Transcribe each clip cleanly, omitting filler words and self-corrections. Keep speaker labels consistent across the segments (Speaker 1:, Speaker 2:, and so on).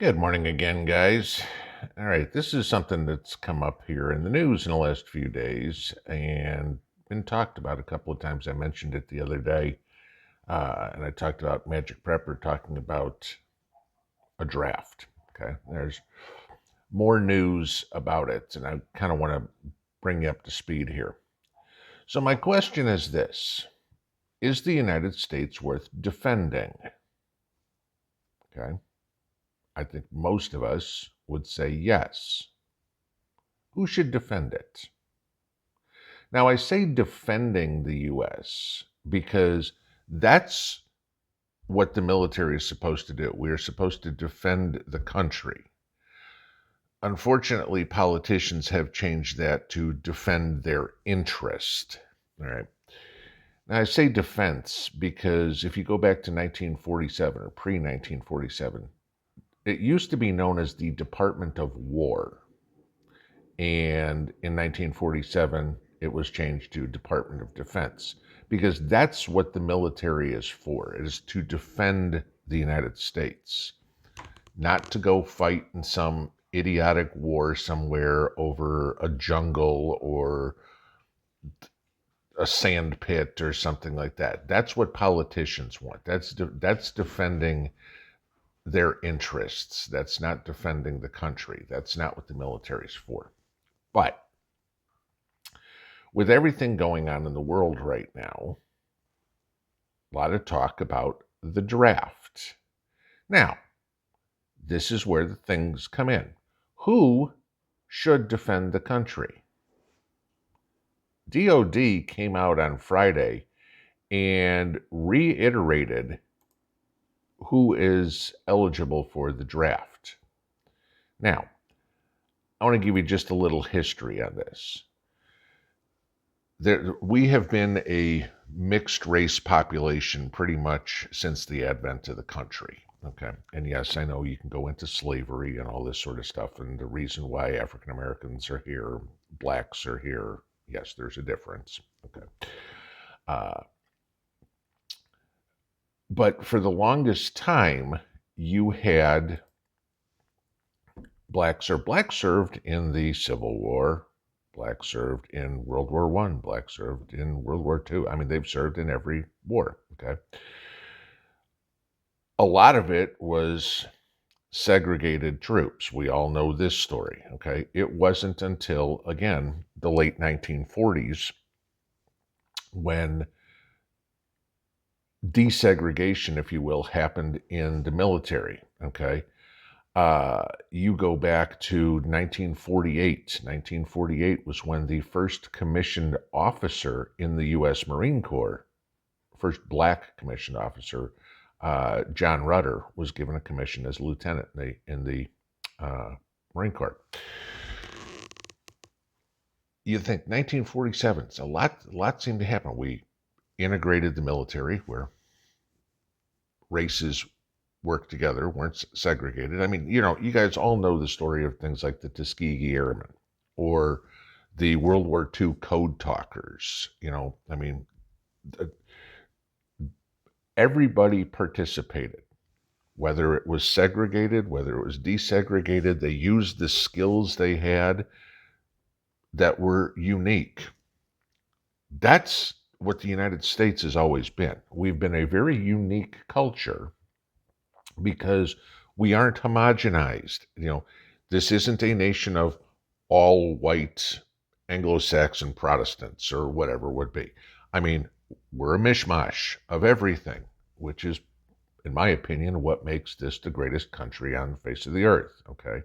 Speaker 1: Good morning again, guys. All right, this is something that's come up here in the news in the last few days and been talked about a couple of times. I mentioned it the other day, and I talked about Magic Prepper talking about a draft. Okay, there's more news about it, and I kind of want to bring you up to speed here. So, my question is this: is the United States worth defending? Okay, I think most of us would say yes. Who should defend it? Now, I say defending the U.S. because that's what the military is supposed to do. We are supposed to defend the country. Unfortunately, politicians have changed that to defend their interest. All right. Now, I say defense because if you go back to 1947 or pre 1947, it used to be known as the Department of War. And in 1947, it was changed to Department of Defense because that's what the military is for. It is to defend the United States, not to go fight in some idiotic war somewhere over a jungle or a sand pit or something like that. That's what politicians want. That's defending their interests. That's not defending the country. That's not what the military is for. But with everything going on in the world right now, a lot of talk about the draft. Now, this is where the things come in. Who should defend the country? DOD came out on Friday and reiterated who is eligible for the draft. Now, I want to give you just a little history on this. We have been a mixed race population pretty much since the advent of the country. Okay. And yes, I know you can go into slavery and all this sort of stuff. And the reason why African Americans are here, blacks are here, yes, there's a difference. Okay. Uh, but for the longest time, you had blacks served in the Civil War, blacks served in World War One, blacks served in World War Two. I mean, they've served in every war. Okay. A lot of it was segregated troops. We all know this story. Okay. It wasn't until, again, the late 1940s when desegregation, if you will, happened in the military. Okay. You go back to 1948. 1948 was when the first commissioned officer in the U.S. Marine Corps, first black commissioned officer, John Rudder, was given a commission as a lieutenant in the Marine Corps. You think 1947, a lot seemed to happen. We integrated the military where races worked together, weren't segregated. I mean, you guys all know the story of things like the Tuskegee Airmen or the World War II code talkers. I mean, everybody participated, whether it was segregated, whether it was desegregated. They used the skills they had that were unique. That's what the United States has always been. We've been a very unique culture because we aren't homogenized. This isn't a nation of all white Anglo-Saxon Protestants or whatever would be. I mean, we're a mishmash of everything, which is, in my opinion, what makes this the greatest country on the face of the earth. Okay.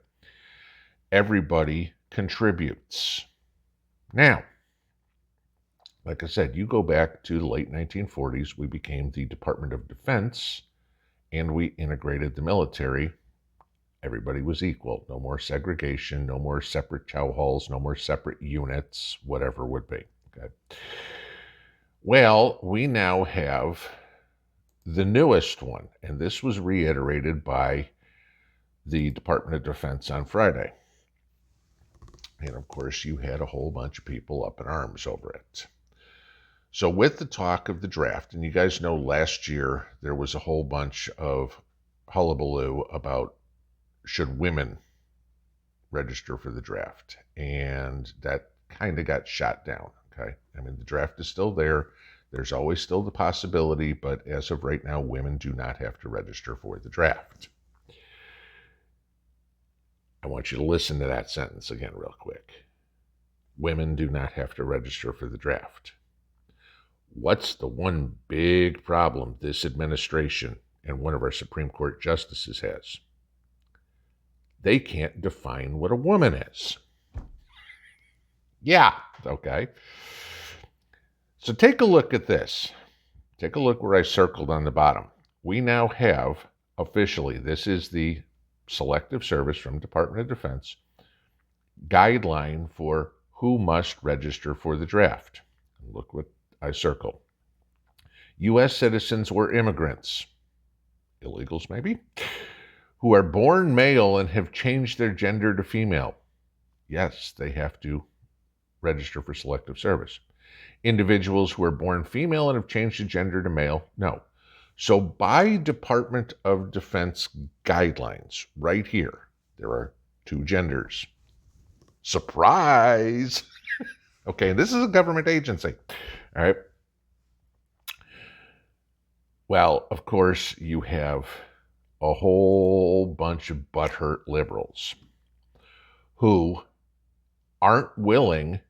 Speaker 1: Everybody contributes. Now, like I said, you go back to the late 1940s, we became the Department of Defense and we integrated the military. Everybody was equal. No more segregation, no more separate chow halls, no more separate units, whatever would be. Okay. Well, we now have the newest one, and this was reiterated by the Department of Defense on Friday. And of course, you had a whole bunch of people up in arms over it. So, with the talk of the draft, and you guys know last year there was a whole bunch of hullabaloo about should women register for the draft? And that kind of got shot down. Okay. I mean, the draft is still there. There's always still the possibility, but as of right now, women do not have to register for the draft. I want you to listen to that sentence again, real quick. Women do not have to register for the draft. What's the one big problem this administration and one of our Supreme Court justices has? They can't define what a woman is. Yeah, okay. So take a look at this. Take a look where I circled on the bottom. We now have officially, this is the Selective Service from Department of Defense guideline for who must register for the draft. Look what I circled. U.S. citizens or immigrants, illegals maybe, who are born male and have changed their gender to female. Yes, they have to register for Selective Service. Individuals who are born female and have changed the gender to male, no. So by Department of Defense guidelines, right here, there are two genders. Surprise! Okay, and this is a government agency. All right. Well, of course, you have a whole bunch of butthurt liberals who aren't willing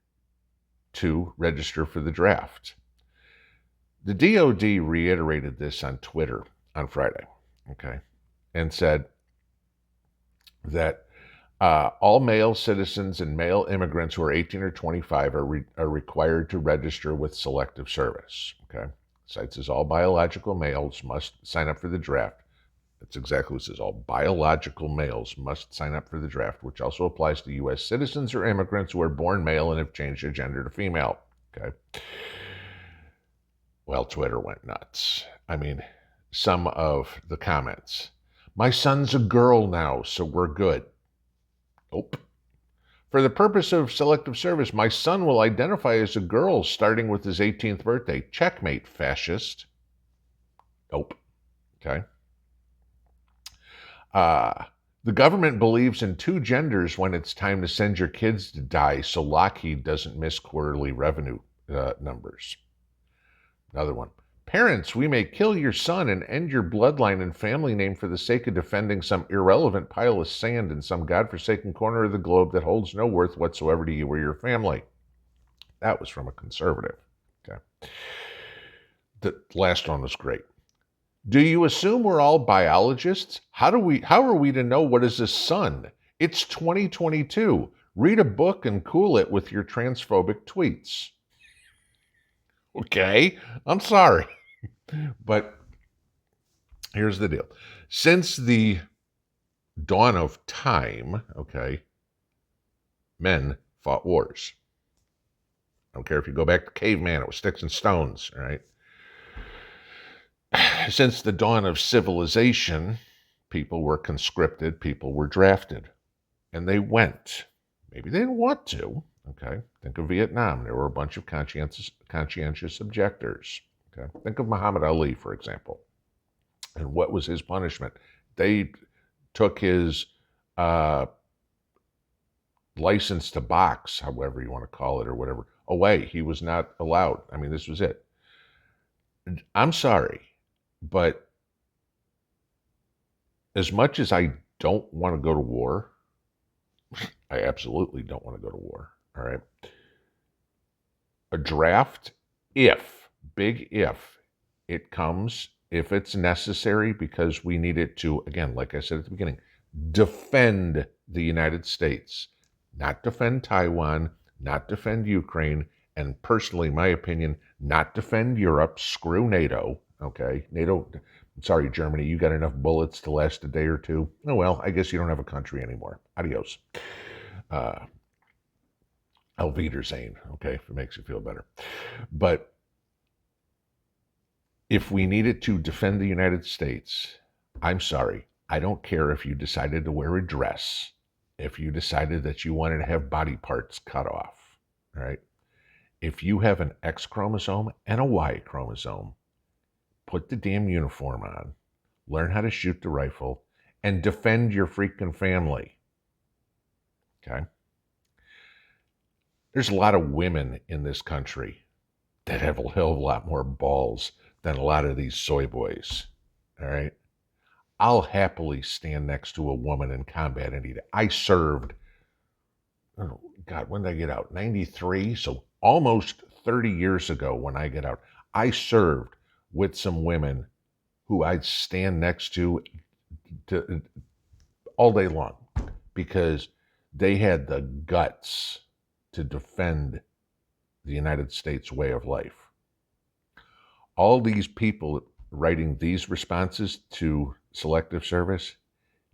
Speaker 1: to register for the draft. The DOD reiterated this on Twitter on Friday, okay, and said that all male citizens and male immigrants who are 18 or 25 are required to register with Selective Service, okay? Cites as all biological males must sign up for the draft. That's exactly what it says. All biological males must sign up for the draft, which also applies to U.S. citizens or immigrants who are born male and have changed their gender to female, okay? Well, Twitter went nuts. I mean, some of the comments. My son's a girl now, so we're good. Nope. For the purpose of Selective Service, my son will identify as a girl starting with his 18th birthday. Checkmate, fascist. Nope. Okay. The government believes in two genders when it's time to send your kids to die so Lockheed doesn't miss quarterly revenue numbers. Another one. Parents, we may kill your son and end your bloodline and family name for the sake of defending some irrelevant pile of sand in some godforsaken corner of the globe that holds no worth whatsoever to you or your family. That was from a conservative. Okay. The last one was great. Do you assume we're all biologists? How are we to know what is a sun? It's 2022. Read a book and cool it with your transphobic tweets. Okay, I'm sorry. But here's the deal. Since the dawn of time, okay, men fought wars. I don't care if you go back to caveman, it was sticks and stones, all right? Since the dawn of civilization, people were conscripted, people were drafted, and they went. Maybe they didn't want to, okay? Think of Vietnam. There were a bunch of conscientious objectors. Okay. Think of Muhammad Ali, for example. And what was his punishment? They took his license to box, however you want to call it or whatever, away. He was not allowed. I mean, this was it. I'm sorry, but as much as I don't want to go to war, I absolutely don't want to go to war, all right? A draft, big if, it comes, if it's necessary, because we need it to, again, like I said at the beginning, defend the United States, not defend Taiwan, not defend Ukraine, and personally, my opinion, not defend Europe. Screw NATO, okay? NATO, sorry, Germany, you got enough bullets to last a day or two? Oh, well, I guess you don't have a country anymore. Adios. Auf Wiedersehen, okay, if it makes you feel better. But if we needed to defend the United States, I'm sorry, I don't care if you decided to wear a dress, if you decided that you wanted to have body parts cut off, all right? If you have an X chromosome and a Y chromosome, put the damn uniform on, learn how to shoot the rifle, and defend your freaking family. Okay? There's a lot of women in this country that have a hell of a lot more balls than a lot of these soy boys. All right? I'll happily stand next to a woman in combat any day. I served, oh God, when did I get out? 93, so almost 30 years ago when I get out. I served with some women who I'd stand next to all day long because they had the guts to defend the United States way of life. All these people writing these responses to selective service,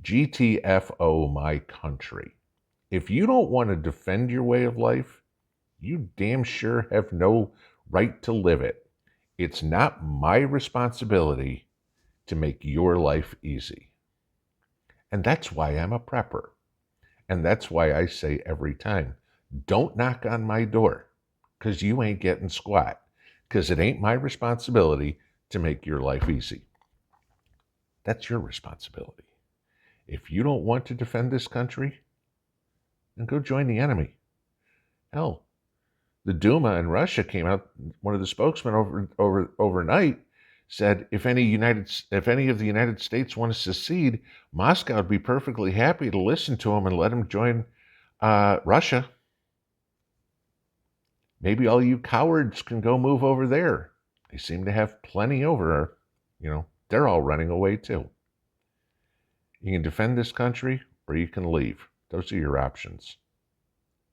Speaker 1: GTFO my country. If you don't want to defend your way of life, you damn sure have no right to live it. It's not my responsibility to make your life easy. And that's why I'm a prepper. And that's why I say every time, don't knock on my door, because you ain't getting squat, because it ain't my responsibility to make your life easy. That's your responsibility. If you don't want to defend this country, then go join the enemy. Hell, the Duma in Russia came out, one of the spokesmen overnight said if any of the United States want to secede, Moscow would be perfectly happy to listen to them and let them join Russia. Maybe all you cowards can go move over there. They seem to have plenty over. They're all running away too. You can defend this country or you can leave. Those are your options.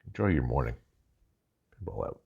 Speaker 1: Enjoy your morning. Pinball out.